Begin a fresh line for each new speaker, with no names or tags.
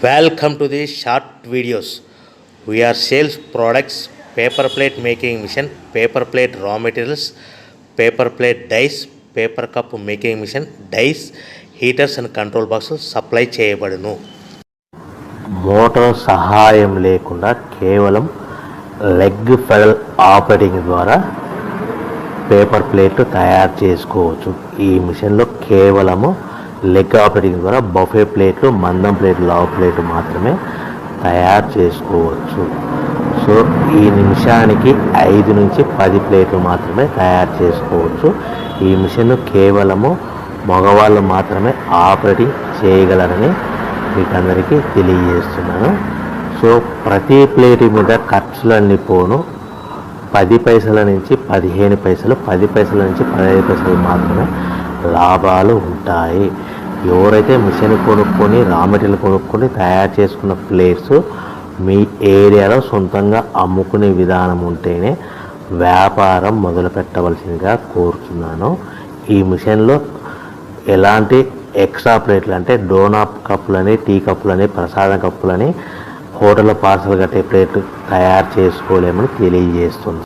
Welcome to the short videos. We are sales products, paper plate making machine, paper plate raw materials, paper plate dies, paper cup making machine, dies, heaters and control boxes supply చేయబడును. Motor సహాయం లేకుండా కేవలం leg pedal operating ద్వారా paper plate తయారు చేసుకోవచ్చు. ఈ మిషన్లో కేవలము లెగ్ ఆపరేటింగ్ ద్వారా బఫే ప్లేట్లు, మందం ప్లేట్లు, లావు ప్లేట్లు మాత్రమే తయారు చేసుకోవచ్చు. సో ఈ నిమిషానికి 5 నుంచి 10 ప్లేట్లు మాత్రమే తయారు చేసుకోవచ్చు. ఈ మిషన్ కేవలము మగవాళ్ళు మాత్రమే ఆపరేటింగ్ చేయగలరని మీకు అందరికీ తెలియజేస్తున్నాను. సో ప్రతి ప్లేట్ మీద ఖర్చులన్నీ పోను 10 పైసల నుంచి 15 పైసలు, 10 పైసల నుంచి 15 పైసలు మాత్రమే లాభాలు ఉంటాయి. ఎవరైతే మిషన్ కొనుక్కొని రా మెటీరియల్ కొనుక్కొని తయారు చేసుకున్న ప్లేట్స్ మీ ఏరియాలో సొంతంగా అమ్ముకునే విధానం ఉంటేనే వ్యాపారం మొదలు పెట్టవలసిందిగా కోరుతున్నాను. ఈ మిషన్లో ఎలాంటి ఎక్స్ట్రా ప్లేట్లు అంటే డోనాప్ కప్పులని, టీ కప్పులని, ప్రసాదం కప్పులని, హోటల్లో పార్సల్ కట్టే ప్లేట్లు తయారు చేసుకోలేమని తెలియజేస్తుంది.